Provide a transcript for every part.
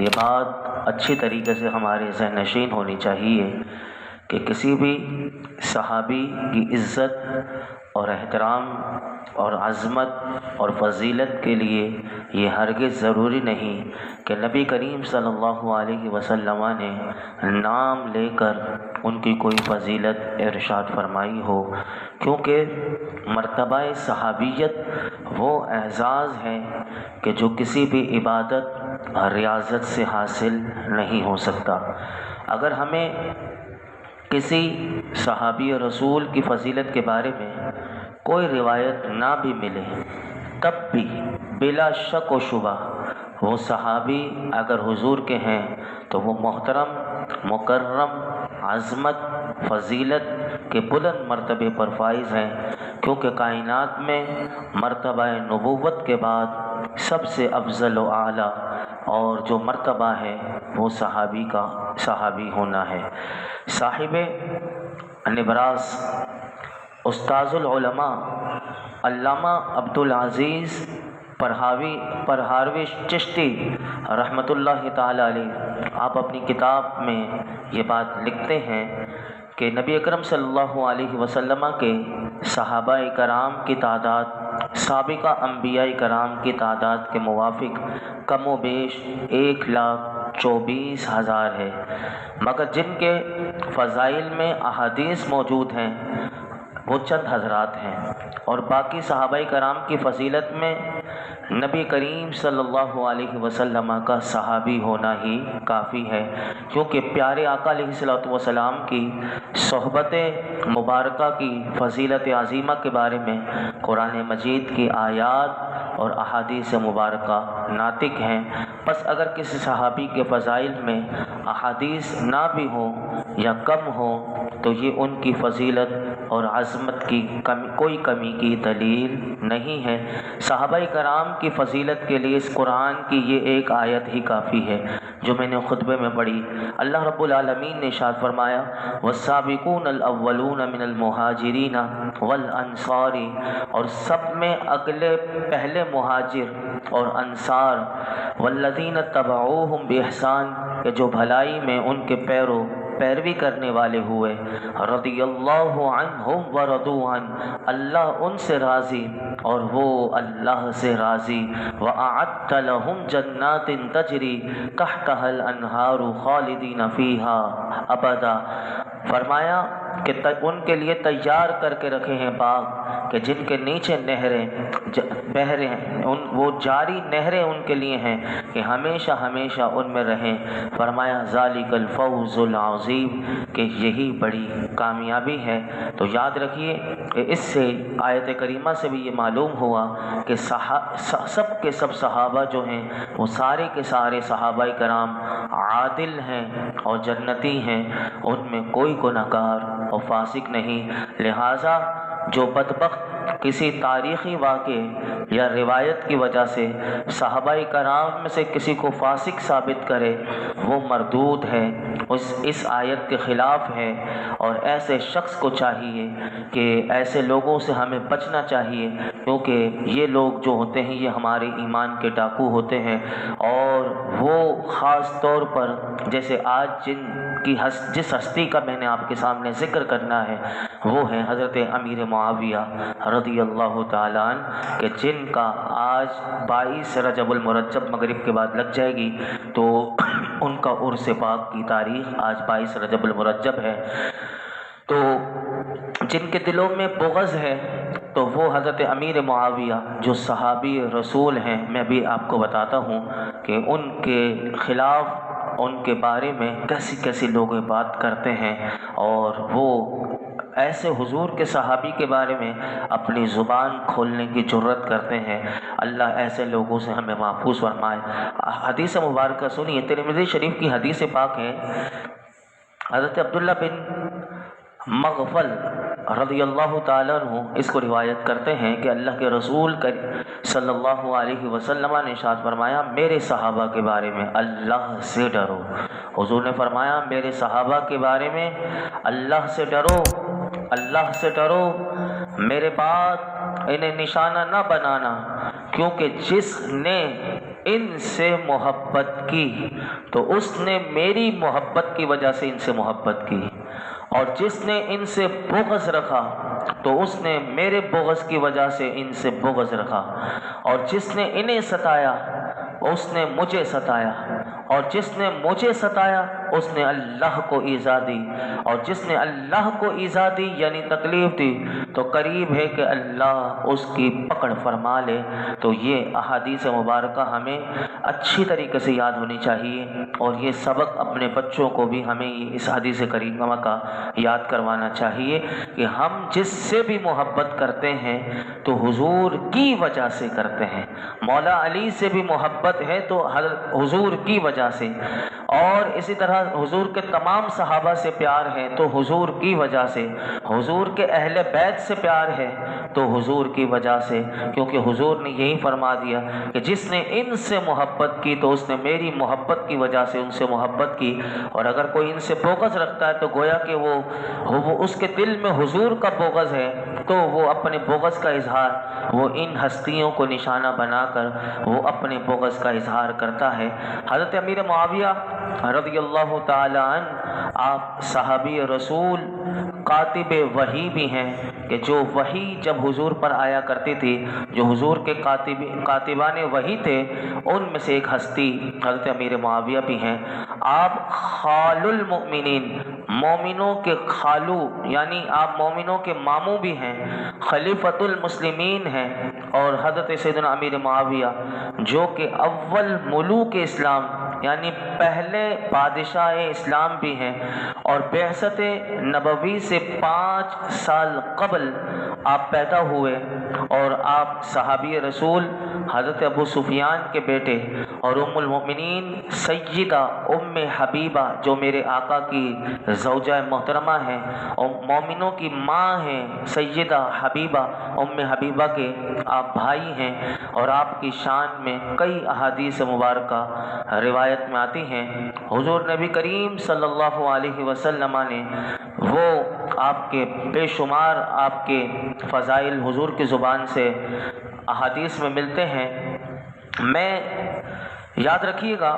یہ بات اچھی طریقے سے ہمارے ذہن نشین ہونی چاہیے کہ کسی بھی صحابی کی عزت اور احترام اور عظمت اور فضیلت کے لیے یہ ہرگز ضروری نہیں کہ نبی کریم صلی اللہ علیہ وسلم نے نام لے کر ان کی کوئی فضیلت ارشاد فرمائی ہو، کیونکہ مرتبہ صحابیت وہ اعزاز ہے کہ جو کسی بھی عبادت اور ریاضت سے حاصل نہیں ہو سکتا۔ اگر ہمیں کسی صحابی رسول کی فضیلت کے بارے میں کوئی روایت نہ بھی ملے، تب بھی بلا شک و شبہ وہ صحابی اگر حضور کے ہیں تو وہ محترم، مکرم، عظمت، فضیلت کے بلند مرتبے پر فائز ہیں، کیونکہ کائنات میں مرتبہ نبوت کے بعد سب سے افضل و اعلیٰ اور جو مرتبہ ہے وہ صحابی ہونا ہے۔ صاحب نبراس استاذ العلماء علامہ عبدالعزیز پرہاروی چشتی رحمۃ اللہ تعالی علیہ، آپ اپنی کتاب میں یہ بات لکھتے ہیں کہ نبی اکرم صلی اللہ علیہ وسلم کے صحابہ کرام کی تعداد سابقہ انبیاء کرام کی تعداد کے موافق کم و بیش 1,24,000 ہے، مگر جن کے فضائل میں احادیث موجود ہیں وہ چند حضرات ہیں، اور باقی صحابہ کرام کی فضیلت میں نبی کریم صلی اللہ علیہ وسلم کا صحابی ہونا ہی کافی ہے، کیونکہ پیارے آقا علیہ الصلوۃ والسلام کی صحبت مبارکہ کی فضیلت عظیمہ کے بارے میں قرآن مجید کی آیات اور احادیث مبارکہ ناطق ہیں۔ بس اگر کسی صحابی کے فضائل میں احادیث نہ بھی ہوں یا کم ہوں تو یہ ان کی فضیلت اور عظمت کی کوئی کمی کی دلیل نہیں ہے۔ صحابہ کرام کی فضیلت کے لیے اس قرآن کی یہ ایک آیت ہی کافی ہے جو میں نے خطبے میں پڑھی۔ اللہ رب العالمین نے ارشاد فرمایا والسابقون الاولون من المہاجرین والانصار، اور سب میں پہلے مہاجر اور انصار، والذین تبعوہم باحسان، کہ جو بھلائی میں ان کے پیروی کرنے والے ہوئے، رضی اللہ عنہم ورضوا عنہ، اللہ ان سے راضی اور وہ اللہ سے راضی، وأعد لهم جنات تجری تحتها الانہار خالدین فیہا ابدا، فرمایا کہ ان کے لیے تیار کر کے رکھے ہیں باغ کہ جن کے نیچے نہریں بہ رہے ہیں، وہ جاری نہریں ان کے لیے ہیں کہ ہمیشہ ہمیشہ ان میں رہیں۔ فرمایا ذالک الفوز العظیم، کہ یہی بڑی کامیابی ہے۔ تو یاد رکھیے کہ اس سے آیت کریمہ سے بھی یہ معلوم ہوا کہ سب کے سب صحابہ جو ہیں وہ سارے کے سارے صحابہ کرام عادل ہیں اور جنتی ہیں، ان میں کوئی گناہ گار اور فاسق نہیں۔ لہٰذا جو بدبخت کسی تاریخی واقعے یا روایت کی وجہ سے صحابہ کرام میں سے کسی کو فاسق ثابت کرے وہ مردود ہے، اس آیت کے خلاف ہے، اور ایسے شخص کو چاہیے کہ ایسے لوگوں سے ہمیں بچنا چاہیے، کیونکہ یہ لوگ جو ہوتے ہیں یہ ہمارے ایمان کے ڈاکو ہوتے ہیں، اور وہ خاص طور پر جیسے آج جس ہستی کا میں نے آپ کے سامنے ذکر کرنا ہے وہ ہے حضرت امیر معاویہ رضی اللہ تعالیٰ عنہ، کہ جن کا آج 22 رجب المرجب مغرب کے بعد لگ جائے گی تو ان کا عرس پاک کی تاریخ آج 22 رجب المرجب ہے۔ تو جن کے دلوں میں بغض ہے تو وہ حضرت امیر معاویہ جو صحابی رسول ہیں، میں بھی آپ کو بتاتا ہوں کہ ان کے خلاف، ان کے بارے میں کیسی کیسی لوگ بات کرتے ہیں، اور وہ ایسے حضور کے صحابی کے بارے میں اپنی زبان کھولنے کی جرت کرتے ہیں۔ اللہ ایسے لوگوں سے ہمیں محفوظ فرمائے۔ حدیث مبارکہ سنیے، ترمذی شریف کی حدیث پاک ہے، حضرت عبداللہ بن مغفل رضی اللہ تعالیٰ عنہ اس کو روایت کرتے ہیں کہ اللہ کے رسول صلی اللہ علیہ وسلم نے ارشاد فرمایا میرے صحابہ کے بارے میں اللہ سے ڈرو۔ حضور نے فرمایا میرے صحابہ کے بارے میں اللہ سے ڈرو، اللہ سے ڈرو، میرے بعد انہیں نشانہ نہ بنانا، کیونکہ جس نے ان سے محبت کی تو اس نے میری محبت کی وجہ سے ان سے محبت کی، اور جس نے ان سے بغض رکھا تو اس نے میرے بغض کی وجہ سے ان سے بغض رکھا، اور جس نے انہیں ستایا اس نے مجھے ستایا، اور جس نے مجھے ستایا اس نے اللہ کو ایذا دی، اور جس نے اللہ کو ایذا دی یعنی تکلیف دی تو قریب ہے کہ اللہ اس کی پکڑ فرما لے۔ تو یہ احادیث مبارکہ ہمیں اچھی طریقے سے یاد ہونی چاہیے، اور یہ سبق اپنے بچوں کو بھی ہمیں اس حدیث کریمہ کا یاد کروانا چاہیے کہ ہم جس سے بھی محبت کرتے ہیں تو حضور کی وجہ سے کرتے ہیں۔ مولا علی سے بھی محبت ہے تو حضور کی وجہ سے، اور اسی طرح حضور کے تمام صحابہ سے پیار ہے تو حضور کی وجہ سے، حضور کے اہل بیت سے پیار ہے تو حضور کی وجہ سے، کیونکہ حضور نے یہی فرما دیا کہ جس نے ان سے محبت کی تو اس نے میری محبت کی وجہ سے ان سے محبت کی، اور اگر کوئی ان سے بغض رکھتا ہے تو گویا کہ وہ اس کے دل میں حضور کا بغض ہے، تو وہ اپنے بغض کا اظہار وہ ان ہستیوں کو نشانہ بنا کر وہ اپنے بغض کا اظہار کرتا ہے۔ حضرت امیر معاویہ رضی اللہ تعالی عنہ آپ صحابی رسول کاتب وحی بھی ہیں کہ جو وحی جب حضور پر آیا کرتی تھی، جو حضور کے کاتبان وحی تھے، ان میں سے ایک ہستی حضرت امیر معاویہ بھی ہیں۔ آپ خال المؤمنین، مومنوں کے خالو یعنی آپ مومنوں کے ماموں بھی ہیں، خلیفۃ المسلمین ہیں، اور حضرت سیدنا امیر معاویہ جو کہ اول ملوک اسلام یعنی پہلے بادشاہ اسلام بھی ہیں، اور بعثت نبوی سے 5 سال قبل آپ پیدا ہوئے، اور آپ صحابی رسول حضرت ابو سفیان کے بیٹے اور ام المؤمنین سیدہ ام حبیبہ جو میرے آقا کی زوجہ محترمہ ہیں اور مومنوں کی ماں ہیں سیدہ حبیبہ ام حبیبہ کے آپ بھائی ہیں، اور آپ کی شان میں کئی احادیث مبارکہ روایت میں آتی ہیں۔ حضور نبی کریم صلی اللہ علیہ وسلم نے وہ آپ کے بے شمار آپ کے فضائل حضور کی زبان سے احادیث میں ملتے ہیں۔ میں یاد رکھیے گا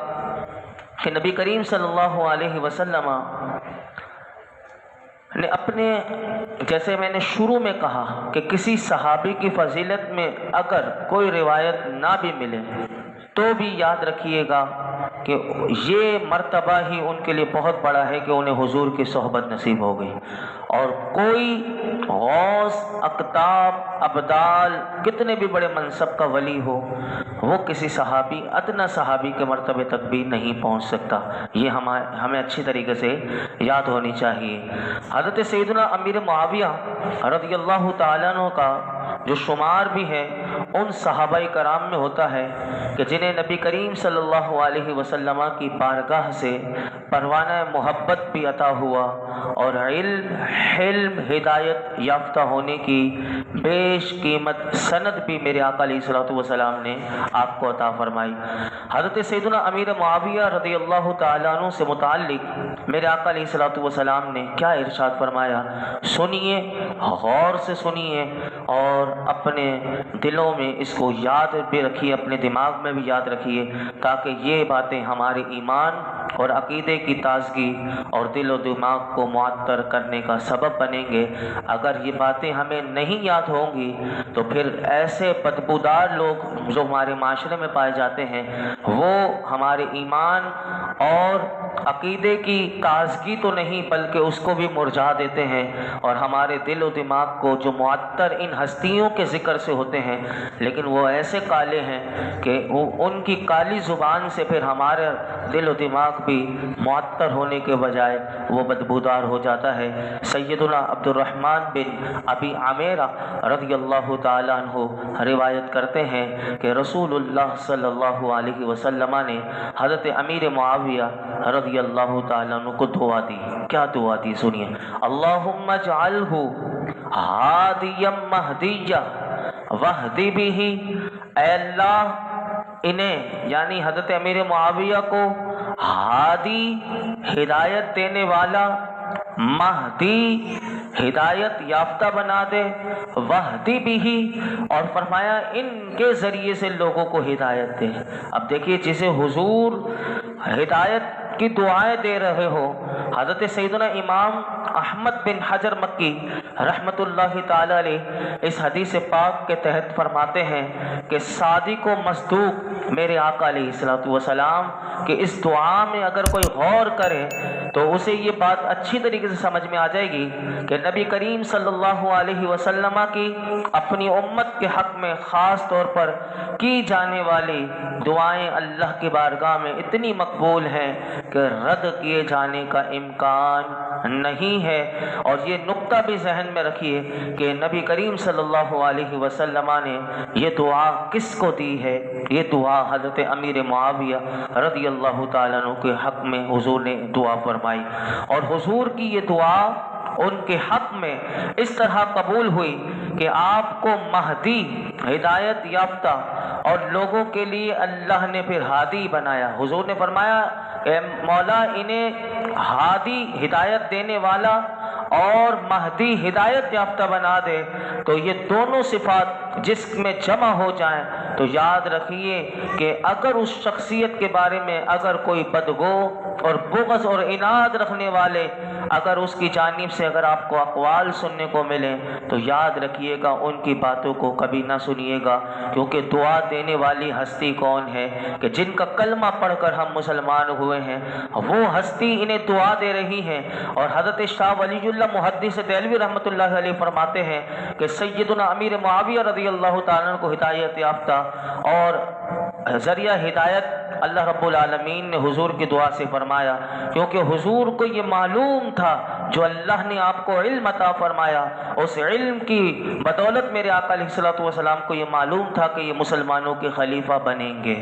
کہ نبی کریم صلی اللہ علیہ وسلم نے اپنے، جیسے میں نے شروع میں کہا کہ کسی صحابی کی فضیلت میں اگر کوئی روایت نہ بھی ملے تو بھی یاد رکھیے گا کہ یہ مرتبہ ہی ان کے لیے بہت بڑا ہے کہ انہیں حضور کی صحبت نصیب ہو گئی، اور کوئی غوث اقطاب ابدال کتنے بھی بڑے منصب کا ولی ہو وہ کسی صحابی ادنیٰ صحابی کے مرتبے تک بھی نہیں پہنچ سکتا۔ یہ ہمیں اچھی طریقے سے یاد ہونی چاہیے۔ حضرت سیدنا امیر معاویہ رضی اللہ تعالیٰ عنہ کا جو شمار بھی ہے ان صحابہ کرام میں ہوتا ہے کہ جنہیں نبی کریم صلی اللہ علیہ وسلم کی بارگاہ سے پروانہ محبت بھی عطا ہوا، اور علم ہدایت یافتہ ہونے کی بیش قیمت سند بھی میرے آقا علیہ الصلوۃ والسلام نے آپ کو عطا فرمائی۔ حضرت سیدنا امیر معاویہ رضی اللہ تعالیٰ عنہ سے متعلق میرے آقا علیہ الصلوۃ والسلام نے کیا ارشاد فرمایا، سنیے، غور سے سنیے، اور اپنے دلوں میں اس کو یاد بھی رکھیے، اپنے دماغ میں بھی یاد رکھیے، تاکہ یہ باتیں ہمارے ایمان اور عقیدے کی تازگی اور دل و دماغ کو معطر کرنے کا سبب بنیں گے۔ اگر یہ باتیں ہمیں نہیں یاد ہوں گی تو پھر ایسے بدبودار لوگ جو ہمارے معاشرے میں پائے جاتے ہیں وہ ہمارے ایمان اور عقیدے کی تازگی تو نہیں بلکہ اس کو بھی مرجھا دیتے ہیں، اور ہمارے دل و دماغ کو جو معطر ان ہستیوں کے ذکر سے ہوتے ہیں لیکن وہ ایسے کالے ہیں کہ ان کی کالی زبان سے پھر ہمارے دل و دماغ بھی معطر ہونے کے بجائے وہ بدبودار ہو جاتا ہے۔ سیدنا عبد الرحمن بن ابی عمیرہ رضی اللہ تعالیٰ عنہ روایت کرتے ہیں کہ رسول اللہ صلی اللہ علیہ وسلم نے حضرت امیر معاویہ رضی اللہ تعالیٰ عنہ کو دعا دی۔ کیا دعا دی سنیے، اللہم اجعلہ ہادیا مہدیہ واہدی بہ، اے اللہ انہیں یعنی حضرت امیر معاویہ کو ہادی ہدایت دینے والا، مہدی ہدایت یافتہ بنا دے، وہدی بھی، اور فرمایا ان کے ذریعے سے لوگوں کو ہدایت دے۔ اب دیکھیے جسے حضور ہدایت کی دعائیں دے رہے ہو، حضرت سیدنا امام احمد بن حجر مکی رحمت اللہ تعالی علیہ اس حدیث پاک کے تحت فرماتے ہیں کہ صادق و مصدوق میرے آقا علیہ الصلوۃ والسلام کہ اس دعا میں اگر کوئی غور کرے تو اسے یہ بات اچھی طریقے سے سمجھ میں آ جائے گی کہ نبی کریم صلی اللہ علیہ وسلم کی اپنی امت کے حق میں خاص طور پر کی جانے والی دعائیں اللہ کی بارگاہ میں اتنی مقبول ہیں کہ رد کیے جانے کا امکان نہیں ہے۔ اور یہ نقطہ بھی ذہن میں رکھیے کہ نبی کریم صلی اللہ علیہ وسلم نے یہ دعا کس کو دی ہے؟ یہ دعا حضرت امیر معاویہ رضی اللہ تعالیٰ عنہ کے حق میں حضور نے دعا فرمائی، اور حضور کی یہ دعا ان کے حق میں اس طرح قبول ہوئی کہ آپ کو مہدی، ہدایت یافتہ، اور لوگوں کے لیے اللہ نے پھر ہادی بنایا۔ حضور نے فرمایا اے مولا انہیں ہادی، ہدایت دینے والا، اور مہدی، ہدایت یافتہ بنا دے۔ تو یہ دونوں صفات جس میں جمع ہو جائیں تو یاد رکھیے کہ اگر اس شخصیت کے بارے میں اگر کوئی بدگو اور بغض اور عناد رکھنے والے اگر اس کی جانب سے اگر آپ کو اقوال سننے کو ملیں تو یاد رکھیے گا ان کی باتوں کو کبھی نہ سنیے گا، کیونکہ دعا دینے والی ہستی کون ہے کہ جن کا کلمہ پڑھ کر ہم مسلمان ہوئے ہیں، وہ ہستی انہیں دعا دے رہی ہیں۔ اور حضرت شاہ ولی اللہ محدث دہلوی رحمۃ اللہ علیہ فرماتے ہیں کہ سیدنا امیر معاویہ رضی اللہ تعالیٰ عنہ کو ہدایت یافتہ اور ذریعہ ہدایت اللہ رب العالمین نے حضور کی دعا سے فرمایا، کیونکہ حضور کو یہ معلوم تھا جو اللہ نے آپ کو علم عطا فرمایا، اس علم کی بدولت میرے آقا علیہ الصلوۃ والسلام کو یہ معلوم تھا کہ یہ مسلمانوں کے خلیفہ بنیں گے۔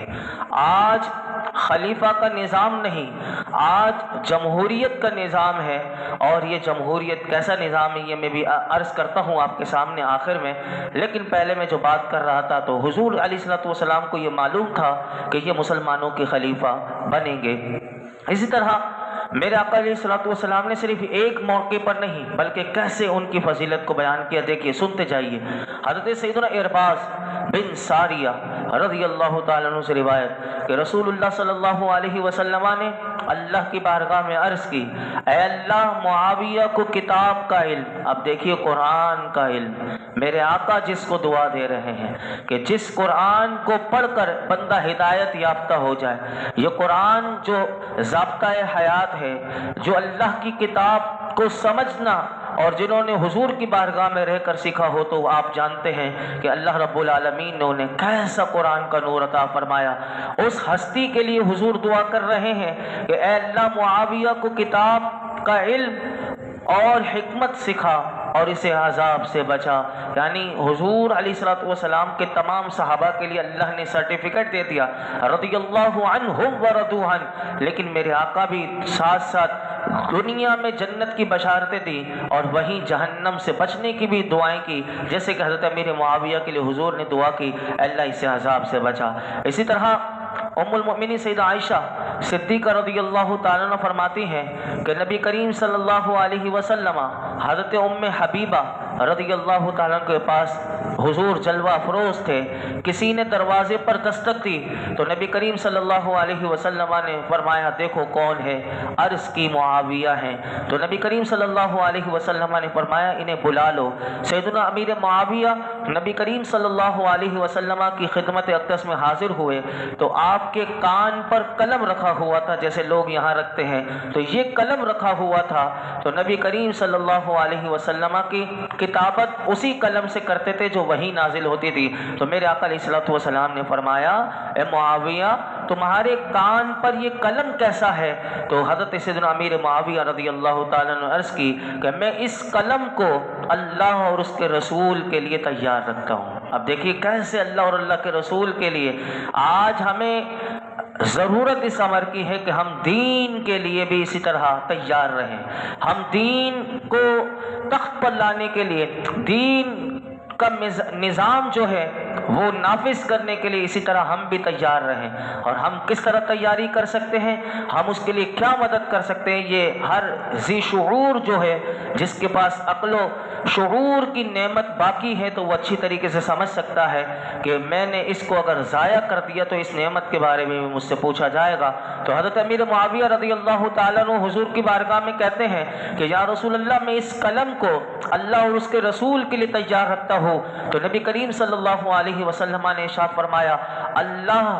آج خلیفہ کا نظام نہیں، آج جمہوریت کا نظام ہے، اور یہ جمہوریت کیسا نظام ہے یہ میں بھی عرض کرتا ہوں آپ کے سامنے آخر میں، لیکن پہلے میں جو بات کر رہا تھا تو حضور علیہ الصلوۃ والسلام کو یہ معلوم تھا کہ یہ مسلمانوں کے خلیفہ بنیں گے۔ اسی طرح میرے آقا علیہ الصلوۃ والسلام نے صرف ایک موقع پر نہیں بلکہ کیسے ان کی فضیلت کو بیان کیا، دیکھیے سنتے جائیے۔ حضرت سیدنا ارباز بن ساریہ رضی اللہ تعالیٰ عنہ سے روایت کہ رسول اللہ صلی اللہ علیہ وسلم نے اللہ کی بارگاہ میں عرض کی، اے اللہ معاویہ کو کتاب کا علم، اب دیکھیے قرآن کا علم، میرے آقا جس کو دعا دے رہے ہیں کہ جس قرآن کو پڑھ کر بندہ ہدایت یافتہ ہو جائے، یہ قرآن جو ضابطہ حیات ہے، جو اللہ کی کتاب کو سمجھنا، اور جنہوں نے حضور کی بارگاہ میں رہ کر سیکھا ہو تو آپ جانتے ہیں کہ اللہ رب العالمین نے انہیں کیسا قرآن کا نور عطا فرمایا۔ اس ہستی کے لیے حضور دعا کر رہے ہیں کہ اے اللہ معاویہ کو کتاب کا علم اور حکمت سکھا اور اسے عذاب سے بچا۔ یعنی حضور علیہ الصلوۃ والسلام کے تمام صحابہ کے لیے اللہ نے سرٹیفکیٹ دے دیا رضی اللہ عنہم ورضوا عنہ، لیکن میرے آقا بھی ساتھ ساتھ دنیا میں جنت کی بشارتیں دی اور وہیں جہنم سے بچنے کی بھی دعائیں کی، جیسے کہ حضرت امیر معاویہ کے لیے حضور نے دعا کی اللہ اسے عذاب سے بچا۔ اسی طرح ام المؤمنین سیدہ عائشہ صدیقہ رضی اللہ تعالیٰ عنہ فرماتی ہیں کہ نبی کریم صلی اللہ علیہ وسلم حضرت ام حبیبہ رضی اللہ تعالیٰ عنہ کے پاس حضور جلوہ افروز تھے، کسی نے دروازے پر دستک دی تو نبی کریم صلی اللہ علیہ وسلم نے فرمایا دیکھو کون ہے، عرض کی معاویہ ہیں، تو نبی کریم صلی اللہ علیہ وسلم نے فرمایا انہیں بلا لو۔ سیدنا امیر معاویہ نبی کریم صلی اللہ علیہ وسلم کی خدمت اقدس میں حاضر ہوئے تو آپ کے کان پر قلم رکھا ہوا تھا، جیسے لوگ یہاں رکھتے ہیں تو یہ قلم رکھا ہوا تھا، تو نبی کریم صلی اللہ علیہ وسلم کی کتابت اسی قلم سے کرتے تھے جو وہی نازل ہوتی تھی۔ تو میرے آقا علیہ الصلوۃ والسلام نے فرمایا اے معاویہ تمہارے کان پر یہ قلم کیسا ہے؟ تو حضرت سیدنا امیر معاویہ رضی اللہ تعالیٰ نے عرض کی کہ میں اس قلم کو اللہ اور اس کے رسول کے لیے تیار رکھتا ہوں۔ اب دیکھیے کیسے اللہ اور اللہ کے رسول کے لیے آج ہمیں ضرورت اس امر کی ہے کہ ہم دین کے لیے بھی اسی طرح تیار رہیں، ہم دین کو تخت پر لانے کے لیے، دین کا نظام جو ہے وہ نافذ کرنے کے لیے اسی طرح ہم بھی تیار رہیں۔ اور ہم کس طرح تیاری کر سکتے ہیں، ہم اس کے لیے کیا مدد کر سکتے ہیں، یہ ہر ذی شعور جو ہے، جس کے پاس عقل و شعور کی نعمت باقی ہے، تو وہ اچھی طریقے سے سمجھ سکتا ہے کہ میں نے اس کو اگر ضائع کر دیا تو اس نعمت کے بارے میں مجھ سے پوچھا جائے گا۔ تو حضرت امیر معاویہ رضی اللہ تعالیٰ عنہ حضور کی بارگاہ میں کہتے ہیں کہ یا رسول اللہ، میں اس قلم کو اللہ اور اس کے رسول کے لیے تیار رکھتا ہوں۔ تو نبی کریم صلی اللہ علیہ وسلم نے ارشاد فرمایا، اللہ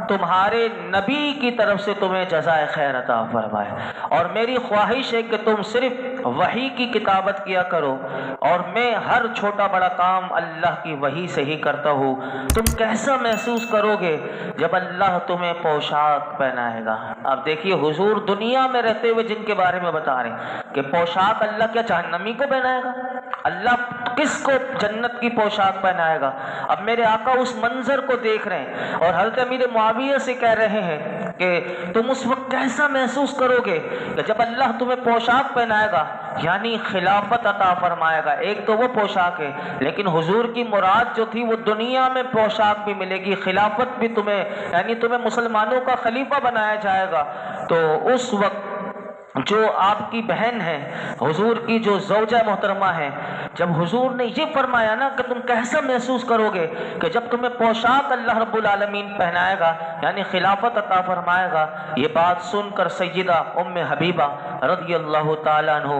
تمہارے نبی کی طرف سے تمہیں جزائے خیر عطا فرمائے، اور میری خواہش ہے کہ تم صرف وحی کی کتابت کیا کرو، اور میں ہر چھوٹا بڑا کام اللہ کی وحی سے ہی کرتا ہوں۔ تم کیسا محسوس کرو گے جب اللہ تمہیں پوشاک پہنائے گا؟ اب دیکھیے حضور دنیا میں رہتے ہوئے جن کے بارے میں بتا رہے ہیں کہ پوشاک اللہ کیا جہنمی کو پہنائے گا؟ اللہ کس کو جنت کی پوشاک پہنائے گا؟ اب میرے آقا اس منظر کو دیکھ رہے ہیں اور حضرت امیر معاویہ سے کہہ رہے ہیں کہ تم اس وقت کیسا محسوس کرو گے کہ جب اللہ تمہیں پوشاک پہنائے گا، یعنی خلافت عطا فرمائے گا۔ ایک تو وہ پوشاک ہے، لیکن حضور کی مراد جو تھی وہ دنیا میں پوشاک بھی ملے گی، خلافت بھی تمہیں، یعنی تمہیں مسلمانوں کا خلیفہ بنایا جائے گا۔ تو اس وقت جو آپ کی بہن ہے، حضور کی جو زوجہ محترمہ ہے، جب حضور نے یہ فرمایا نا کہ تم کیسا محسوس کرو گے کہ جب تمہیں پوشاک اللہ رب العالمین پہنائے گا، یعنی خلافت عطا فرمائے گا، یہ بات سن کر سیدہ ام حبیبہ رضی اللہ تعالیٰ عنہ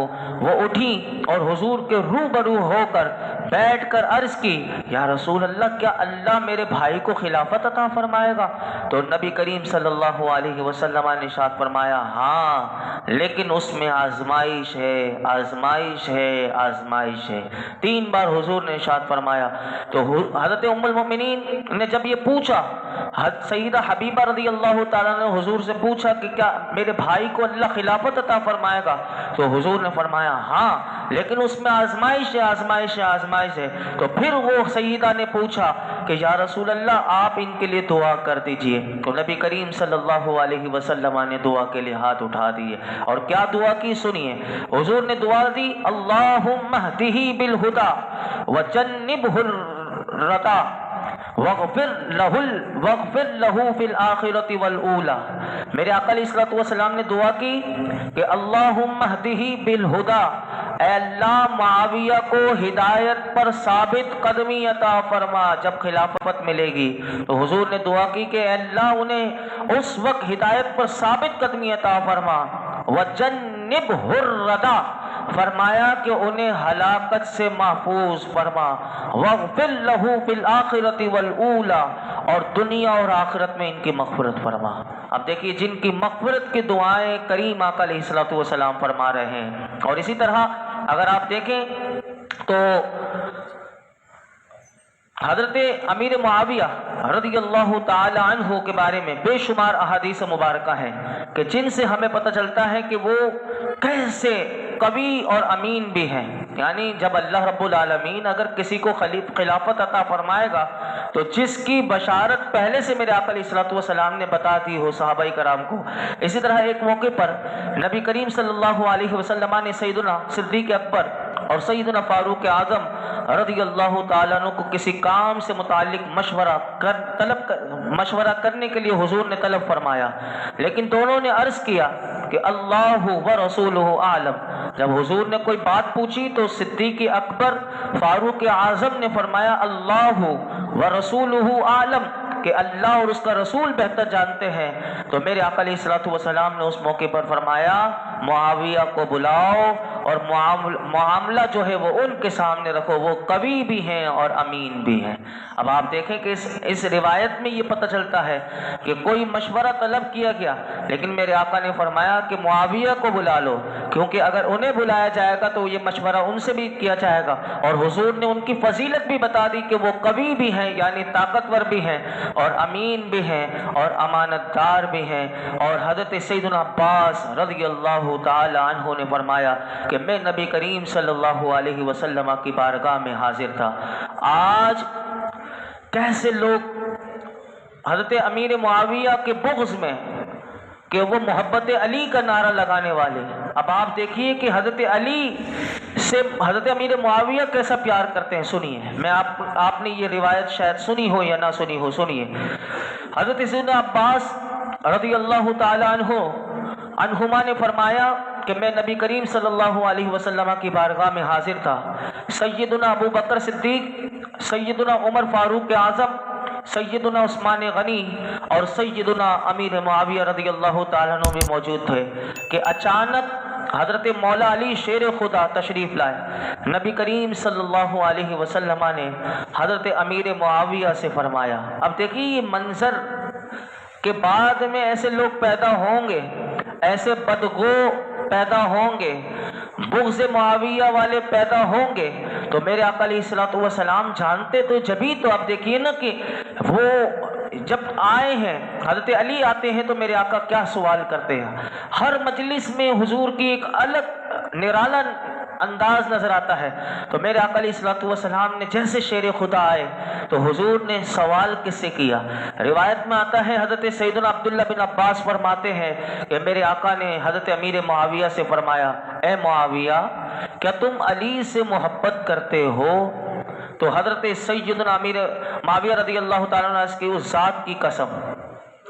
وہ اٹھی اور حضور کے روبرو ہو کر بیٹھ کر عرض کی، یا رسول اللہ، کیا اللہ میرے بھائی کو خلافت عطا فرمائے گا؟ تو نبی کریم صلی اللہ علیہ وسلم نے ارشاد فرمایا، ہاں، لیکن اس میں آزمائش ہے، آزمائش ہے، آزمائش ہے۔ 3 بار حضور نے ارشاد فرمایا۔ تو حضرت ام المؤمنین نے جب یہ پوچھا، سیدہ حبیبہ رضی اللہ تعالیٰ نے حضور سے پوچھا کہ کیا میرے بھائی کو اللہ خلافت عطا فرمائے گا؟ تو حضور نے فرمایا ہاں، لیکن اس میں آزمائش ہے، آزمائش ہے، آزمائش ہے۔ تو پھر وہ سیدہ نے پوچھا کہ یا رسول اللہ، آپ ان کے لیے دعا کر دیجئے۔ تو نبی کریم صلی اللہ علیہ وسلم نے دعا کے لیے ہاتھ اٹھا دیے، اور کیا دعا کی سنیے۔ حضور نے دعا دی، اللہم اہدہ بالہدی وجنبہ الردی واغفر لہ فی الآخرۃ والأولی۔ میرے آقا علیہ الصلوۃ والسلام نے دعا کی کہ اللہم اہدہ بالہدی، اے اللہ معاویہ کو ہدایت پر ثابت قدمی عطا فرما جب خلافت ملے گی۔ تو حضور نے دعا کی کہ اے اللہ انہیں اس وقت ہدایت پر ثابت قدمی عطا فرما، وجنبہ الردی، فرمایا کہ انہیں ہلاکت سے محفوظ فرما، واغفر لہ فی الآخرۃ والأولی، اور دنیا اور آخرت میں ان کی مغفرت فرما۔ اب دیکھیے جن کی مغفرت کی دعائیں کریم آقا علیہ الصلوۃ والسلام فرما رہے ہیں۔ اور اسی طرح اگر آپ دیکھیں تو حضرت امیر معاویہ رضی اللہ تعالی عنہ کے بارے میں بے شمار احادیث مبارکہ ہیں کہ جن سے ہمیں پتہ چلتا ہے کہ وہ کیسے قوی اور امین بھی ہیں۔ یعنی جب اللہ رب العالمین اگر کسی کو خلافت عطا فرمائے گا تو جس کی بشارت پہلے سے میرے آقا علیہ الصلوۃ والسلام نے بتا دی ہو صحابہ کرام کو۔ اسی طرح ایک موقع پر نبی کریم صلی اللہ علیہ وسلم نے سیدنا صدیق اکبر اور سیدنا فاروق اعظم رضی اللہ تعالیٰ عنہ کو کسی کام سے متعلق مشورہ کرنے کے لیے حضور نے طلب فرمایا، لیکن دونوں نے عرض کیا کہ اللہ و رسولہ اعلم۔ جب حضور نے کوئی بات پوچھی تو صدیق اکبر فاروق اعظم نے فرمایا اللہ و رسولہ اعلم، کہ اللہ اور اس کا رسول بہتر جانتے ہیں۔ تو میرے آقا علیہ الصلوۃ والسلام نے اس موقع پر فرمایا معاویہ کو بلاؤ اور معاملہ جو ہے وہ ان کے سامنے رکھو، وہ قوی بھی ہیں اور امین بھی ہیں۔ اب آپ دیکھیں کہ اس روایت میں یہ پتہ چلتا ہے کہ کوئی مشورہ طلب کیا گیا، لیکن میرے آقا نے فرمایا کہ معاویہ کو بلا لو، کیونکہ اگر انہیں بلایا جائے گا تو یہ مشورہ ان سے بھی کیا جائے گا، اور حضور نے ان کی فضیلت بھی بتا دی کہ وہ قوی بھی ہیں، یعنی طاقتور بھی ہیں، اور امین بھی ہیں، اور امانت دار بھی ہیں۔ اور حضرت سیدنا عباس رضی اللہ تعالی عنہ نے فرمایا کہ میں نبی کریم صلی اللہ علیہ وسلم کی بارگاہ میں حاضر تھا۔ آج کیسے لوگ حضرت امیر معاویہ کے بغض میں کہ وہ محبت علی کا نعرہ لگانے والے۔ اب آپ دیکھیے کہ حضرت علی سے حضرت امیر معاویہ کیسا پیار کرتے ہیں، سنیے۔ میں آپ نے یہ روایت شاید سنی ہو یا نہ سنی ہو، سنیے۔ حضرت سیدنا عباس رضی اللہ تعالی عنہما نے فرمایا کہ میں نبی کریم صلی اللہ علیہ وسلم کی بارگاہ میں حاضر تھا۔ سیدنا ابو بکر صدیق، سیدنا عمر فاروق اعظم، سیدنا عثمان غنی اور سیدنا امیر معاویہ رضی اللہ تعالیٰ عنہ بھی موجود تھے کہ اچانک حضرت مولا علی شیر خدا تشریف لائے۔ نبی کریم صلی اللہ علیہ وسلم نے حضرت امیر معاویہ سے فرمایا، اب دیکھیے یہ منظر کہ بعد میں ایسے لوگ پیدا ہوں گے، ایسے بدگو پیدا ہوں گے، بغض معاویہ والے پیدا ہوں گے، تو میرے آقا علیہ الصلوۃ والسلام جانتے تو جبھی تو اب دیکھیے نا کہ وہ جب آئے ہیں حضرت علی آتے ہیں تو میرے آقا کیا سوال کرتے ہیں۔ ہر مجلس میں حضور کی ایک الگ نرالا انداز نظر آتا ہے۔ تو میرے آقا علیہ الصلوۃ والسلام نے جیسے شیر خدا آئے تو حضور نے سوال کس سے کیا؟ روایت میں آتا ہے حضرت سیدنا عبداللہ بن عباس فرماتے ہیں کہ میرے آقا نے حضرت امیر معاویہ سے فرمایا، اے معاویہ کیا تم علی سے محبت کرتے ہو؟ تو حضرت سیدنا امیر معاویہ رضی اللہ تعالیٰ عنہ کی اس ذات کی قسم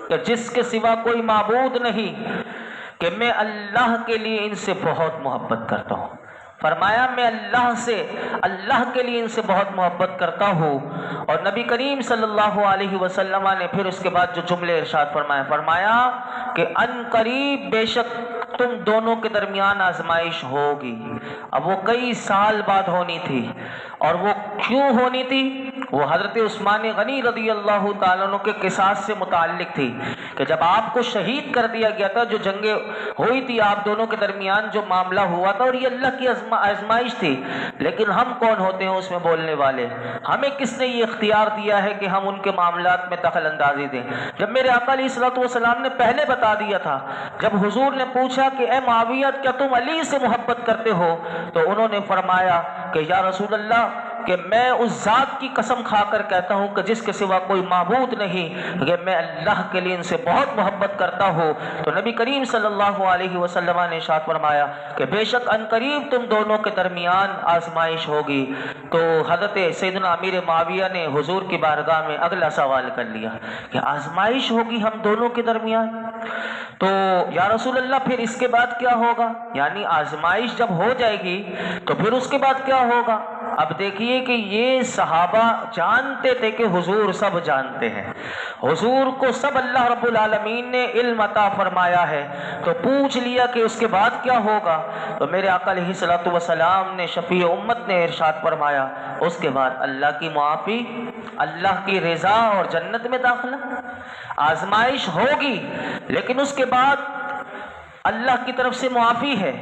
کہ جس کے سوا کوئی معبود نہیں کہ میں اللہ کے لیے ان سے بہت محبت کرتا ہوں۔ فرمایا میں اللہ کے لیے ان سے بہت محبت کرتا ہوں۔ اور نبی کریم صلی اللہ علیہ وسلم نے پھر اس کے بعد جو جملے ارشاد فرمایا کہ ان قریب بے شک تم دونوں کے درمیان آزمائش ہوگی۔ اب وہ کئی سال بعد ہونی تھی، اور وہ کیوں ہونی تھی؟ وہ حضرت عثمان غنی رضی اللہ تعالیٰ عنہ کے قصاص سے متعلق تھی کہ جب آپ کو شہید کر دیا گیا تھا، جو جنگیں ہوئی تھی آپ دونوں کے درمیان جو معاملہ ہوا تھا، اور یہ اللہ کی آزمائش تھی، لیکن ہم کون ہوتے ہیں اس میں بولنے والے؟ ہمیں کس نے یہ اختیار دیا ہے کہ ہم ان کے معاملات میں دخل اندازی دیں؟ جب میرے آقا علیہ الصلوۃ والسلام نے پہلے بتا دیا تھا، جب حضور نے پوچھا کہ اے معاویہ کیا تم علی سے محبت کرتے ہو، تو انہوں نے فرمایا کہ یا رسول اللہ کہ میں اس ذات کی قسم کھا کر کہتا ہوں کہ جس کے سوا کوئی معبود نہیں کہ میں اللہ کے لیے ان سے بہت محبت کرتا ہوں۔ تو نبی کریم صلی اللہ علیہ وسلم نے ارشاد فرمایا کہ بے شک ان قریب تم دونوں کے درمیان آزمائش ہوگی۔ تو حضرت سیدنا امیر معاویہ نے حضور کی بارگاہ میں اگلا سوال کر لیا کہ آزمائش ہوگی ہم دونوں کے درمیان، تو یا رسول اللہ پھر اس کے بعد کیا ہوگا؟ یعنی آزمائش جب ہو جائے گی تو پھر اس کے بعد کیا ہوگا؟ اب دیکھیے کہ یہ صحابہ جانتے تھے کہ حضور سب جانتے ہیں، حضور کو سب اللہ رب العالمین نے علم عطا فرمایا ہے، تو پوچھ لیا کہ اس کے بعد کیا ہوگا؟ تو میرے آقا علیہ الصلوۃ والسلام نے شفیع امت نے ارشاد فرمایا اس کے بعد اللہ کی معافی، اللہ کی رضا اور جنت میں داخلہ۔ آزمائش ہوگی لیکن اس کے بعد اللہ کی طرف سے معافی ہے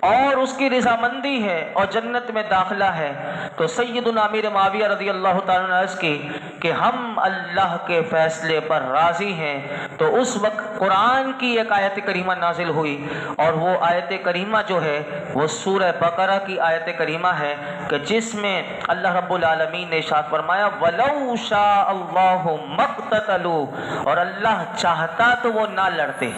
اور اس کی رضامندی ہے اور جنت میں داخلہ ہے۔ تو سیدنا امیر معاویہ رضی اللہ تعالیٰ عنہ عرض کی کہ ہم اللہ کے فیصلے پر راضی ہیں۔ تو اس وقت قرآن کی ایک آیت کریمہ نازل ہوئی، اور وہ آیت کریمہ جو ہے وہ سورہ بقرہ کی آیت کریمہ ہے کہ جس میں اللہ رب العالمین نے ارشاد فرمایا وَلَوْ شَاءَ اللَّهُ مَا اقْتَتَلُوا، اور اللہ چاہتا تو وہ نہ لڑتے۔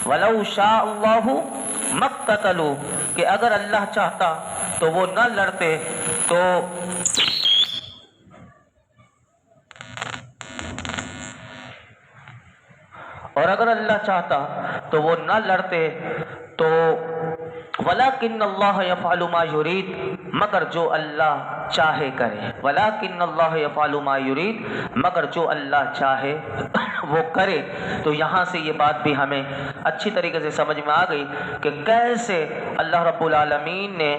وَلَوْ شَاءَ اللَّهُ مَا اقْتَتَلُوا، کہ اگر اللہ چاہتا تو وہ نہ لڑتے۔ تو اور اگر اللہ چاہتا تو وہ نہ لڑتے، تو وَلَكِنَّ اللَّهَ يَفْعَلُ مَا يُرِيدُ، مگر جو اللہ چاہے کرے۔ وَلَكِنَّ اللَّهَ يَفْعَلُ مَا يُرِيدُ، مگر جو اللہ چاہے وہ کرے۔ تو یہاں سے یہ بات بھی ہمیں اچھی طریقے سے سمجھ میں آ گئی کہ کیسے اللہ رب العالمین نے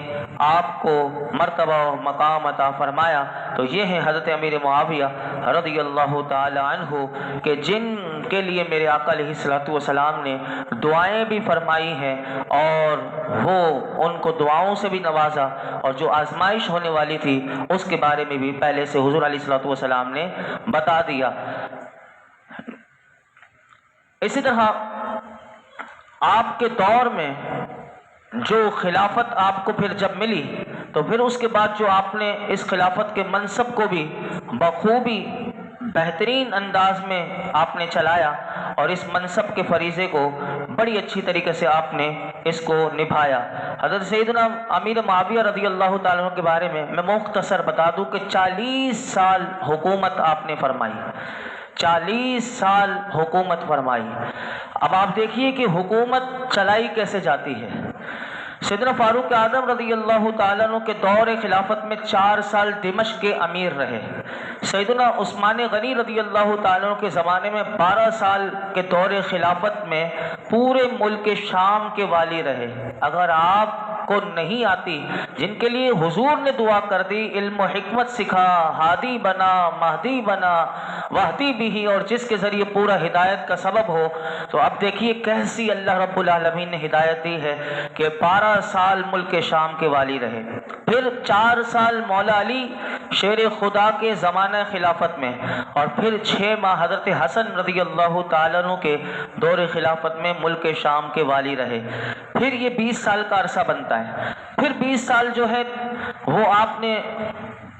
آپ کو مرتبہ و مقام عطا فرمایا۔ تو یہ ہیں حضرت امیر معاویہ رضی اللہ تعالی عنہ کہ جن کے لیے میرے آقا علیہ الصلوۃ والسلام نے دعائیں بھی فرمائی ہیں، اور وہ ان کو دعاؤں سے بھی نوازا، اور جو آزمائش ہونے والی تھی اس کے بارے میں بھی پہلے سے حضور علیہ الصلوۃ والسلام نے بتا دیا۔ اسی طرح آپ کے دور میں جو خلافت آپ کو پھر جب ملی، تو پھر اس کے بعد جو آپ نے اس خلافت کے منصب کو بھی بخوبی بہترین انداز میں آپ نے چلایا، اور اس منصب کے فریضے کو بڑی اچھی طریقے سے آپ نے اس کو نبھایا۔ حضرت سیدنا امیر معاویہ رضی اللہ تعالیٰ عنہ کے بارے میں مختصر بتا دوں کہ 40 سال حکومت آپ نے فرمائی، 40 سال حکومت فرمائی۔ اب آپ دیکھیے کہ حکومت چلائی کیسے جاتی ہے۔ سیدنا فاروق اعظم رضی اللہ تعالیٰ عنہ کے دور خلافت میں 4 سال دمشق کے امیر رہے۔ سیدنا عثمان غنی رضی اللہ تعالیٰ عنہ کے زمانے میں 12 سال کے دور خلافت میں پورے ملک شام کے والی رہے۔ اگر آپ کو نہیں آتی، جن کے لیے حضور نے دعا کر دی، علم و حکمت سکھا، ہادی بنا، مہدی بنا، وحدی بھی، اور جس کے ذریعے پورا ہدایت کا سبب ہو، تو اب دیکھیے کیسی اللہ رب العالمین نے ہدایت دی ہے کہ 12 سال ملک شام کے والی رہے۔ پھر 4 سال مولا علی شیر خدا کے زمانہ خلافت میں، اور پھر 6 ماہ حضرت حسن رضی اللہ تعالیٰ عنہ کے دور خلافت میں ملک شام کے والی رہے۔ پھر یہ 20 سال کا عرصہ بنتا ہے۔ پھر 20 سال جو ہے وہ آپ نے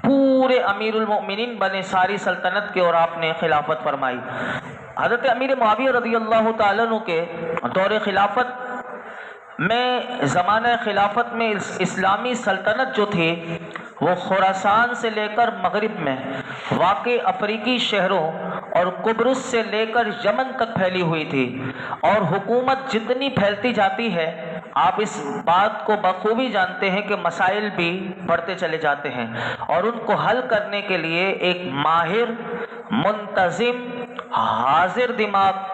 پورے امیر المؤمنین بنے ساری سلطنت کے، اور آپ نے خلافت فرمائی۔ حضرت امیر معاویہ رضی اللہ تعالیٰ عنہ کے دور خلافت میں، زمانہ خلافت میں اسلامی سلطنت جو تھی وہ خراسان سے لے کر مغرب میں واقع افریقی شہروں اور قبرص سے لے کر یمن تک پھیلی ہوئی تھی، اور حکومت جتنی پھیلتی جاتی ہے آپ اس بات کو بخوبی جانتے ہیں کہ مسائل بھی بڑھتے چلے جاتے ہیں، اور ان کو حل کرنے کے لیے ایک ماہر، منتظم، حاضر دماغ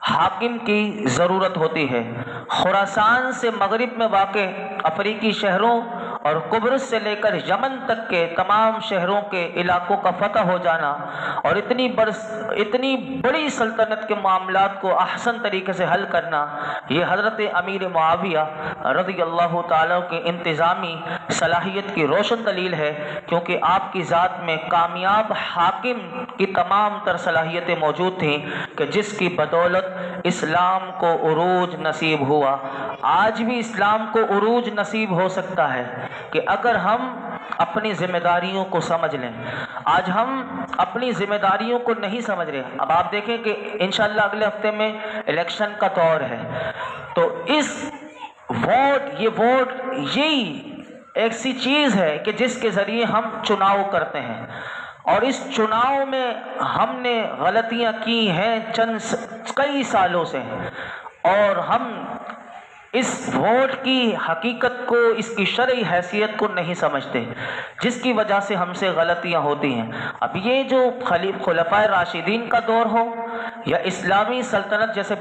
حاکم کی ضرورت ہوتی ہے۔ خراسان سے مغرب میں واقع افریقی شہروں اور قبرص سے لے کر یمن تک کے تمام شہروں کے علاقوں کا فتح ہو جانا، اور اتنی بڑی سلطنت کے معاملات کو احسن طریقے سے حل کرنا، یہ حضرت امیر معاویہ رضی اللہ تعالیٰ کی انتظامی صلاحیت کی روشن دلیل ہے، کیونکہ آپ کی ذات میں کامیاب حاکم کی تمام تر صلاحیتیں موجود تھیں کہ جس کی بدولت اسلام کو عروج نصیب ہوا۔ آج بھی اسلام کو عروج نصیب ہو سکتا ہے کہ اگر ہم اپنی ذمہ داریوں کو سمجھ لیں۔ آج ہم اپنی ذمہ داریوں کو نہیں سمجھ رہے۔ اب آپ دیکھیں کہ انشاءاللہ اگلے ہفتے میں الیکشن کا دور ہے، تو اس ووٹ یہی ایسی چیز ہے کہ جس کے ذریعے ہم چناؤ کرتے ہیں، اور اس چناؤ میں ہم نے غلطیاں کی ہیں کئی سالوں سے، اور ہم اس ووٹ کی حقیقت کو، اس کی شرعی حیثیت کو نہیں سمجھتے، جس کی وجہ سے ہم سے غلطیاں ہوتی ہیں۔ اب یہ جو خلفائے راشدین کا دور ہو یا اسلامی سلطنت، جیسے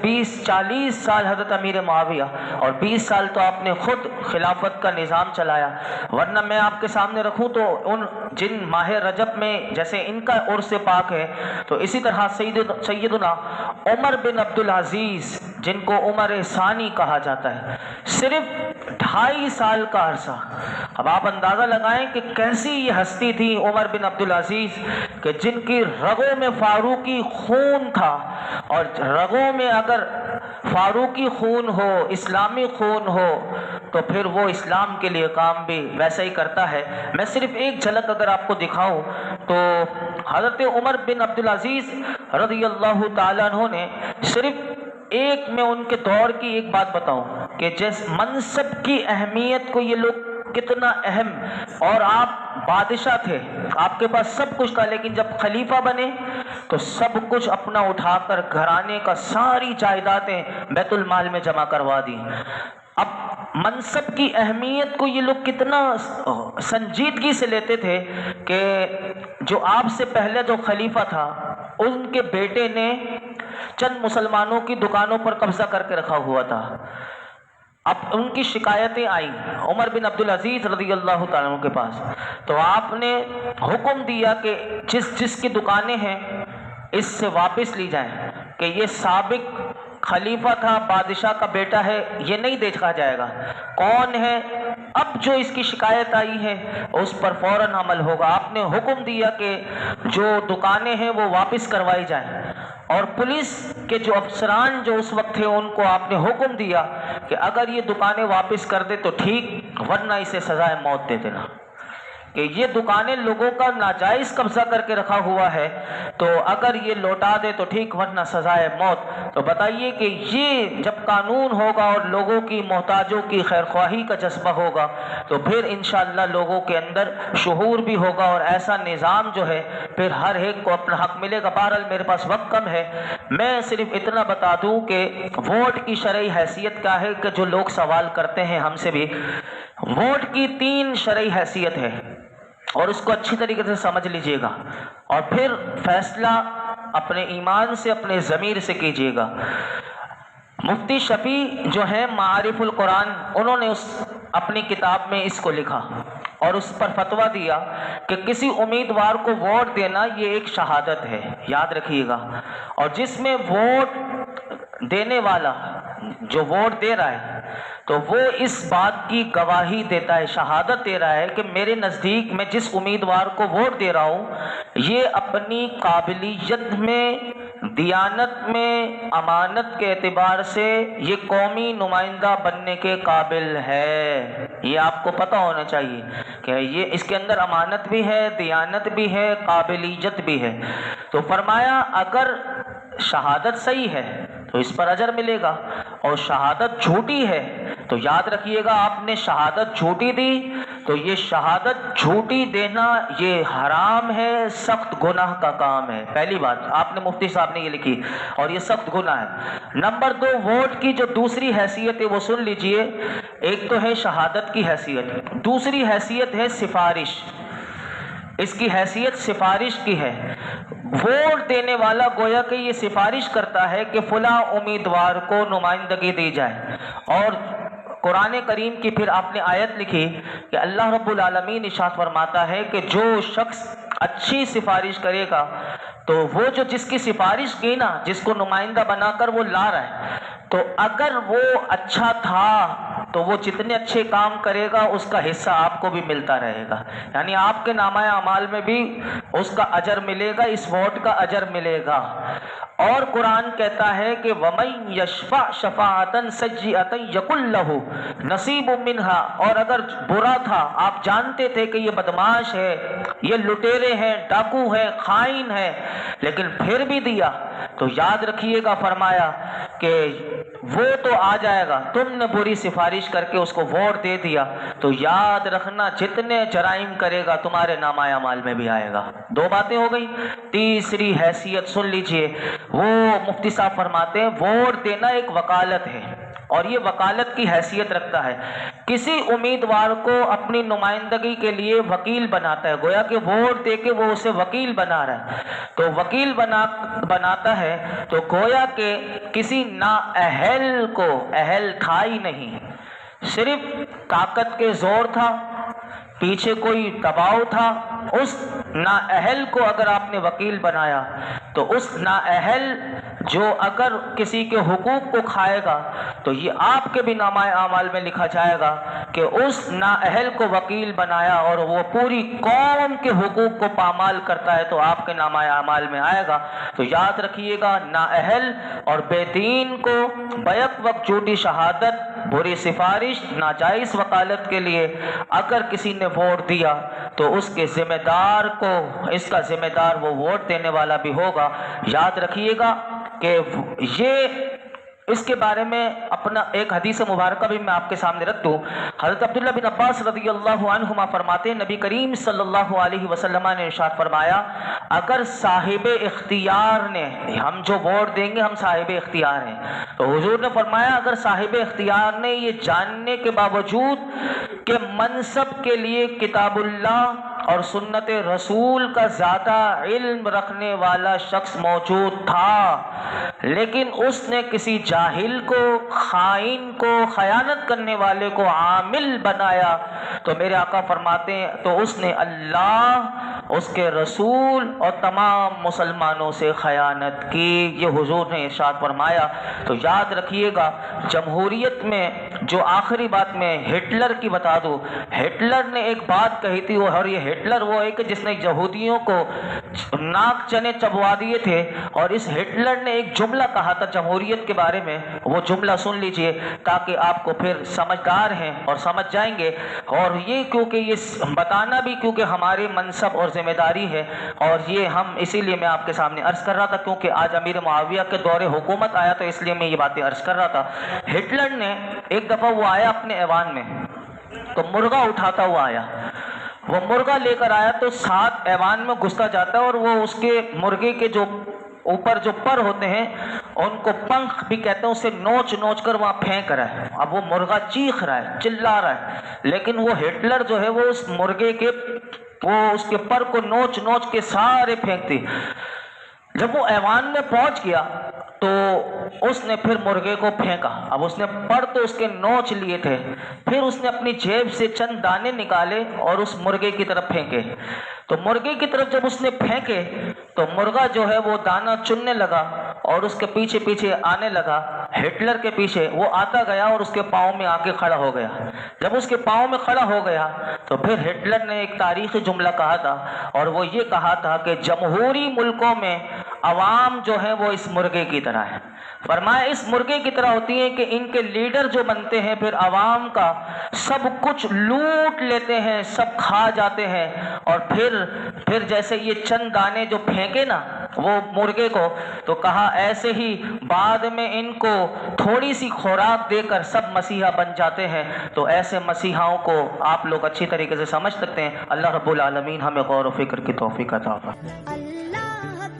40 سال حضرت امیر معاویہ، اور 20 سال تو آپ نے خود خلافت کا نظام چلایا، ورنہ میں آپ کے سامنے رکھوں تو ان جن ماہ رجب میں جیسے ان کا عرس پاک ہے، تو اسی طرح سیدنا عمر بن عبدالعزیز، جن کو عمر ثانی کہا جاتا ہے، صرف 2.5 سال کا عرصہ۔ اب آپ اندازہ لگائیں کہ کیسی یہ ہستی تھی عمر بن عبدالعزیز، کہ جن کی رگوں میں فاروقی خون تھا، اور رگوں میں اگر فاروقی خون ہو، اسلامی خون ہو، تو پھر وہ اسلام کے لیے کام بھی ویسا ہی کرتا ہے۔ میں صرف ایک جھلک اگر آپ کو دکھاؤں تو حضرت عمر بن عبدالعزیز رضی اللہ تعالیٰ عنہ نے صرف ایک، میں ان کے دور کی ایک بات بتاؤں کہ جس منصب کی اہمیت کو یہ لوگ کتنا اہم، اور آپ بادشاہ تھے، آپ کے پاس سب کچھ تھا، لیکن جب خلیفہ بنے تو سب کچھ اپنا اٹھا کر گھرانے کا ساری جائیدادیں بیت المال میں جمع کروا دی۔ اب منصب کی اہمیت کو یہ لوگ کتنا سنجیدگی سے لیتے تھے کہ جو آپ سے پہلے جو خلیفہ تھا، ان کے بیٹے نے چند مسلمانوں کی دکانوں پر قبضہ کر کے رکھا ہوا تھا۔ اب ان کی شکایتیں آئیں عمر بن عبدالعزیز رضی اللہ تعالیٰ عنہ کے پاس، تو آپ نے حکم دیا کہ جس کی دکانیں ہیں اس سے واپس لی جائیں، کہ یہ سابق خلیفہ تھا، بادشاہ کا بیٹا ہے، یہ نہیں دیکھا جائے گا کون ہے، اب جو اس کی شکایت آئی ہے اس پر فوراً عمل ہوگا۔ آپ نے حکم دیا کہ جو دکانیں ہیں وہ واپس کروائی جائیں، اور پولیس کے جو افسران جو اس وقت تھے ان کو آپ نے حکم دیا کہ اگر یہ دکانیں واپس کر دے تو ٹھیک، ورنہ اسے سزائے موت دے دینا۔ کہ یہ دکانیں لوگوں کا ناجائز قبضہ کر کے رکھا ہوا ہے، تو اگر یہ لوٹا دے تو ٹھیک، ورنہ سزائے موت۔ تو بتائیے کہ یہ جب قانون ہوگا اور لوگوں کی محتاجوں کی خیر خواہی کا جذبہ ہوگا تو پھر انشاءاللہ لوگوں کے اندر شعور بھی ہوگا، اور ایسا نظام جو ہے پھر ہر ایک کو اپنا حق ملے گا۔ بہرحال میرے پاس وقت کم ہے، میں صرف اتنا بتا دوں کہ ووٹ کی شرعی حیثیت کیا ہے، کہ جو لوگ سوال کرتے ہیں ہم سے بھی، ووٹ کی 3 شرعی حیثیت ہے، اور اس کو اچھی طریقے سے سمجھ لیجئے گا، اور پھر فیصلہ اپنے ایمان سے، اپنے ضمیر سے کیجئے گا۔ مفتی شفیع جو ہیں معارف القرآن، انہوں نے اپنی کتاب میں اس کو لکھا اور اس پر فتویٰ دیا کہ کسی امیدوار کو ووٹ دینا یہ ایک شہادت ہے، یاد رکھیے گا، اور جس میں ووٹ دینے والا جو ووٹ دے رہا ہے تو وہ اس بات کی گواہی دیتا ہے، شہادت دے رہا ہے کہ میرے نزدیک میں جس امیدوار کو ووٹ دے رہا ہوں یہ اپنی قابلیت میں، دیانت میں، امانت کے اعتبار سے یہ قومی نمائندہ بننے کے قابل ہے۔ یہ آپ کو پتہ ہونا چاہیے کہ یہ اس کے اندر امانت بھی ہے، دیانت بھی ہے، قابلیت بھی ہے۔ تو فرمایا اگر شہادت صحیح ہے تو اس پر اجر ملے گا، اور شہادت جھوٹی ہے تو یاد رکھیے گا آپ نے شہادت جھوٹی دی تو یہ شہادت جھوٹی دینا یہ حرام ہے، سخت گناہ کا کام ہے۔ پہلی بات آپ نے مفتی صاحب نے یہ لکھی، اور یہ سخت گناہ ہے۔ نمبر 2، ووٹ کی جو دوسری حیثیت ہے وہ سن لیجئے، ایک تو ہے شہادت کی حیثیت، دوسری حیثیت ہے سفارش۔ اس کی حیثیت سفارش کی ہے۔ ووٹ دینے والا گویا کہ یہ سفارش کرتا ہے کہ فلاں امیدوار کو نمائندگی دی جائے، اور قرآن کریم کی پھر آپ نے آیت لکھی کہ اللہ رب العالمین ارشاد فرماتا ہے کہ جو شخص اچھی سفارش کرے گا تو وہ جو جس کی سفارش کی نا، جس کو نمائندہ بنا کر وہ لا رہا ہے، تو اگر وہ اچھا تھا تو وہ جتنے اچھے کام کرے گا اس کا حصہ آپ کو بھی ملتا رہے گا، یعنی آپ کے نامہ اعمال میں بھی اس کا اجر ملے گا، اس ووٹ کا اجر ملے گا۔ اور قرآن کہتا ہے کہ وَمَن يَشْفَعْ شَفَاعَةً سَيِّئَةً يَكُن لَهُ نَصِيبٌ مِّنْهَا، اور اگر برا تھا، آپ جانتے تھے کہ یہ بدماش ہے، یہ لٹیرے ہیں، ڈاکو ہیں، خائن ہیں، لیکن پھر بھی دیا، تو یاد رکھیے گا فرمایا کہ وہ تو آ جائے گا، تم نے بری سفارش کر کے اس کو ووٹ دے دیا تو یاد رکھنا جتنے جرائم کرے گا تمہارے نامہ اعمال میں بھی آئے گا۔ 2 باتیں ہو گئی۔ تیسری حیثیت سن لیجئے، وہ مفتی صاحب فرماتے ہیں ووٹ دینا ایک وکالت ہے، اور یہ وکالت کی حیثیت رکھتا ہے۔ کسی امیدوار کو اپنی نمائندگی کے لیے وکیل بناتا ہے، گویا کہ ووٹ دے کے وہ اسے وکیل بنا رہا ہے، تو وکیل بناتا ہے تو گویا کہ کسی نااہل کو، اہل تھا ہی نہیں، صرف طاقت کے زور تھا، پیچھے کوئی دباؤ تھا، اس نااہل کو اگر آپ نے وکیل بنایا تو اس نااہل جو اگر کسی کے حقوق کو کھائے گا تو یہ آپ کے بھی نامہ اعمال میں لکھا جائے گا کہ اس نااہل کو وکیل بنایا، اور وہ پوری قوم کے حقوق کو پامال کرتا ہے تو آپ کے نامہ اعمال میں آئے گا۔ تو یاد رکھیے گا نااہل اور بے دین کو بیک وقت جھوٹی شہادت، بری سفارش، ناجائز وکالت کے لیے اگر کسی نے ووٹ دیا تو اس کے ذمہ دار کو، اس کا ذمہ دار وہ ووٹ دینے والا بھی ہوگا۔ یاد رکھیے گا کہ یہ اس کے بارے میں اپنا ایک حدیث مبارکہ بھی میں آپ کے سامنے رکھ دوں۔ حضرت عبداللہ بن عباس رضی اللہ عنہما فرماتے ہیں نبی کریم صلی اللہ علیہ وسلم نے ارشاد فرمایا اگر صاحب اختیار نے، ہم جو ووٹ دیں گے ہم صاحب اختیار ہیں، تو حضور نے فرمایا اگر صاحب اختیار نے یہ جاننے کے باوجود کہ منصب کے لیے کتاب اللہ اور سنت رسول کا زیادہ علم رکھنے والا شخص موجود تھا، لیکن اس نے کسی جاہل کو، خائن کو، خیانت کرنے والے کو عامل بنایا، تو میرے آقا فرماتے ہیں تو اس نے اللہ اس کے رسول اور تمام مسلمانوں سے خیانت کی، یہ حضور نے ارشاد فرمایا۔ تو یاد رکھیے گا، جمہوریت میں جو آخری بات میں ہٹلر کی بتا دوں، ہٹلر نے ایک بات کہی تھی، اور یہ ہٹلر وہ ہے کہ جس نے یہودیوں کو ناک چنے چبوا دیے تھے، اور اس ہٹلر نے ایک جملہ کہا تھا جمہوریت کے بارے میں، وہ جملہ سن لیجئے تاکہ آپ کو پھر سمجھدار ہیں اور سمجھ جائیں گے، اور یہ کیونکہ یہ بتانا بھی کیونکہ ہمارے منصب اور ذمہ داری ہے، اور یہ ہم اسی لیے میں آپ کے سامنے عرض کر رہا تھا، کیونکہ آج امیر معاویہ کے دور حکومت آیا تو اس لیے میں یہ باتیں عرض کر رہا تھا۔ ہٹلر نے ایک دفعہ وہ آیا اپنے ایوان میں، تو مرغا اٹھاتا ہوا آیا، وہ مرغا لے کر آیا تو ساتھ ایوان میں گھستا جاتا ہے، اور وہ اس کے مرغے کے جو اوپر جو پر ہوتے ہیں ان کو پنکھ بھی کہتے ہیں، اسے نوچ نوچ کر وہاں پھینک رہا ہے۔ اب وہ مرغا چیخ رہا ہے، چلا رہا ہے، لیکن وہ ہٹلر جو ہے وہ اس مرغے کے اس کے پر کو نوچ نوچ کے سارے پھینکتی۔ جب وہ ایوان میں پہنچ گیا تو اس نے پھر مرغے کو پھینکا، اب اس نے پر تو اس کے نوچ لیے تھے، پھر اس نے اپنی جیب سے چند دانے نکالے اور اس مرغے کی طرف پھینکے، تو مرغے کی طرف جب اس نے پھینکے تو مرغا جو ہے وہ دانہ چننے لگا اور اس کے پیچھے پیچھے آنے لگا، ہٹلر کے پیچھے وہ آتا گیا اور اس کے پاؤں میں آ کے کھڑا ہو گیا۔ جب اس کے پاؤں میں کھڑا ہو گیا تو پھر ہٹلر نے ایک تاریخی جملہ کہا تھا، اور وہ یہ کہا تھا کہ جمہوری ملکوں میں عوام جو ہے وہ اس مرغے کی طرح ہے، فرمایا اس مرغے کی طرح ہوتی ہیں کہ ان کے لیڈر جو بنتے ہیں پھر عوام کا سب کچھ لوٹ لیتے ہیں، سب کھا جاتے ہیں، اور پھر جیسے یہ چند دانے جو پھینکے نا وہ مرغے کو، تو کہا ایسے ہی بعد میں ان کو تھوڑی سی خوراک دے کر سب مسیحا بن جاتے ہیں۔ تو ایسے مسیحاؤں کو آپ لوگ اچھی طریقے سے سمجھ سکتے ہیں۔ اللہ رب العالمین ہمیں غور و فکر کی توفیق عطا فرمائے۔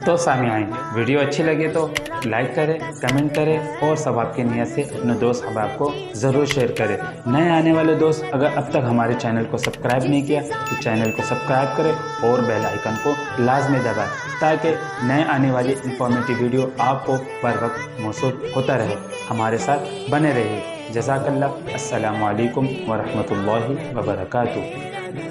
تو سامعین، ویڈیو اچھی لگے تو لائک کریں، کمنٹ کریں، اور ثواب کی نیت سے اپنے دوست احباب کو ضرور شیئر کریں۔ نئے آنے والے دوست اگر اب تک ہمارے چینل کو سبسکرائب نہیں کیا تو چینل کو سبسکرائب کریں اور بیل آئیکن کو لازمی دبائیں تاکہ نئے آنے والی انفارمیٹیو ویڈیو آپ کو بر وقت موصول ہوتا رہے۔ ہمارے ساتھ بنے رہیے۔ جزاک اللہ۔ السلام علیکم ورحمۃ اللہ وبرکاتہ۔